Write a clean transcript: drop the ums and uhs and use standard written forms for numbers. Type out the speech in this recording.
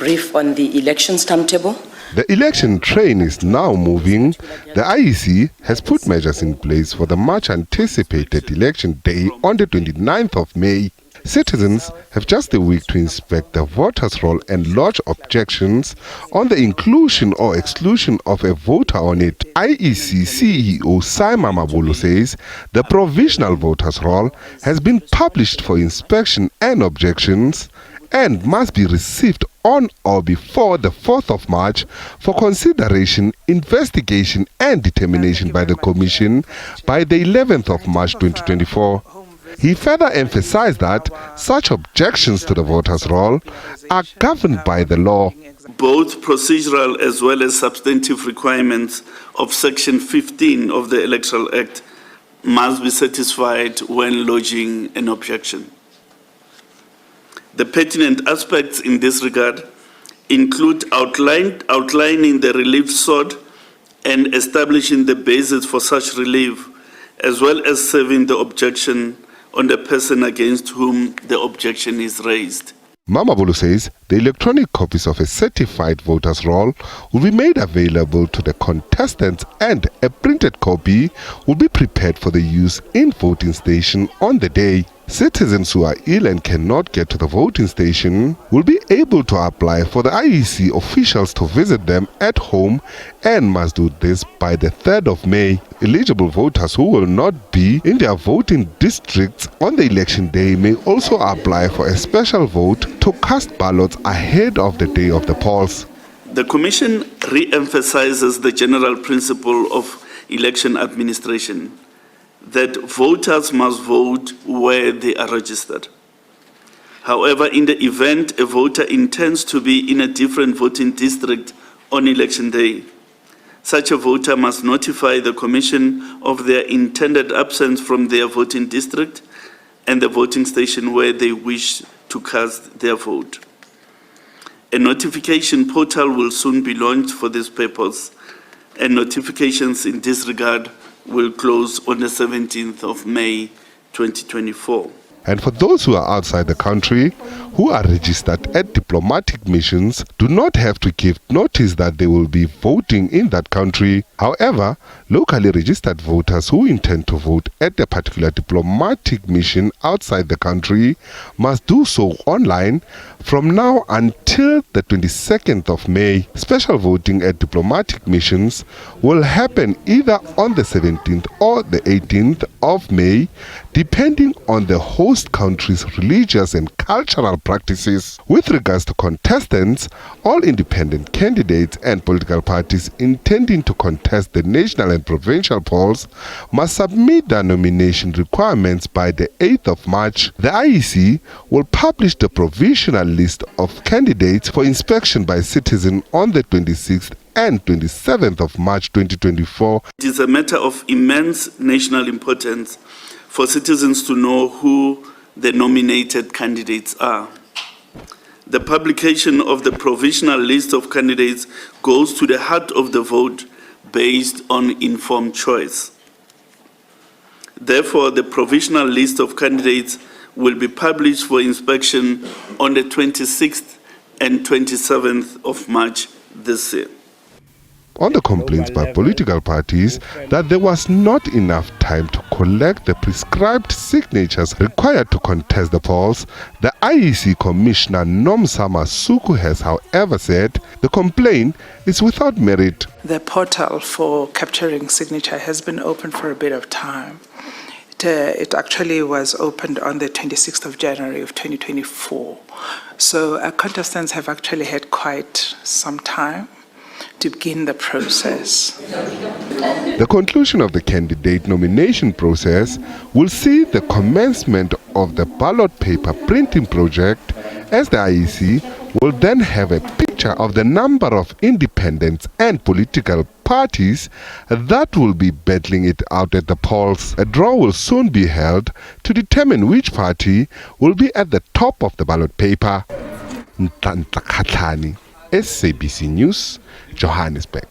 brief on the elections timetable. The election train is now moving. The IEC has put measures in place for the much anticipated election day on the 29th of May. Citizens have just a week to inspect the voters' roll and lodge objections on the inclusion or exclusion of a voter on it. IEC CEO Simon Mabulu says the provisional voters' roll has been published for inspection and objections and must be received on or before the 4th of March for consideration, investigation and determination by the Commission by the 11th of March 2024. He further emphasized that such objections to the voters' roll are governed by the law. Both procedural as well as substantive requirements of Section 15 of the Electoral Act must be satisfied when lodging an objection. The pertinent aspects in this regard include outlining the relief sought and establishing the basis for such relief, as well as serving the objection on the person against whom the objection is raised. Mamabulu says the electronic copies of a certified voters' roll will be made available to the contestants and a printed copy will be prepared for the use in voting station on the day. Citizens who are ill and cannot get to the voting station will be able to apply for the IEC officials to visit them at home and must do this by the 3rd of May. Eligible voters who will not be in their voting districts on the election day may also apply for a special vote to cast ballots ahead of the day of the polls. The Commission re-emphasizes the general principle of election administration that voters must vote where they are registered. However, in the event a voter intends to be in a different voting district on election day, such a voter must notify the Commission of their intended absence from their voting district and the voting station where they wish to cast their vote. A notification portal will soon be launched for this purpose, and notifications in this regard will close on the 17th of May 2024. And for those who are outside the country, who are registered at diplomatic missions, do not have to give notice that they will be voting in that country. However, locally registered voters who intend to vote at a particular diplomatic mission outside the country must do so online from now until the 22nd of May. Special voting at diplomatic missions will happen either on the 17th or the 18th of May, depending on the host country's religious and cultural practices. With regards to contestants, all independent candidates and political parties intending to contest the national and provincial polls must submit their nomination requirements by the 8th of March. The IEC will publish the provisional list of candidates for inspection by citizens on the 26th and 27th of March 2024. It is a matter of immense national importance for citizens to know who the nominated candidates are. The publication of the provisional list of candidates goes to the heart of the vote based on informed choice. Therefore, the provisional list of candidates will be published for inspection on the 26th and 27th of March this year. On the complaints by political parties that there was not enough time to collect the prescribed signatures required to contest the polls, the IEC Commissioner Nomzamo Suku has, however, said the complaint is without merit. The portal for capturing signature has been open for a bit of time. It actually was opened on the 26th of January of 2024. So our contestants have actually had quite some time to begin the process. The conclusion of the candidate nomination process will see the commencement of the ballot paper printing project, as the IEC will then have a picture of the number of independents and political parties that will be battling it out at the polls. A draw will soon be held to determine which party will be at the top of the ballot paper. SABC News, Johannesburg.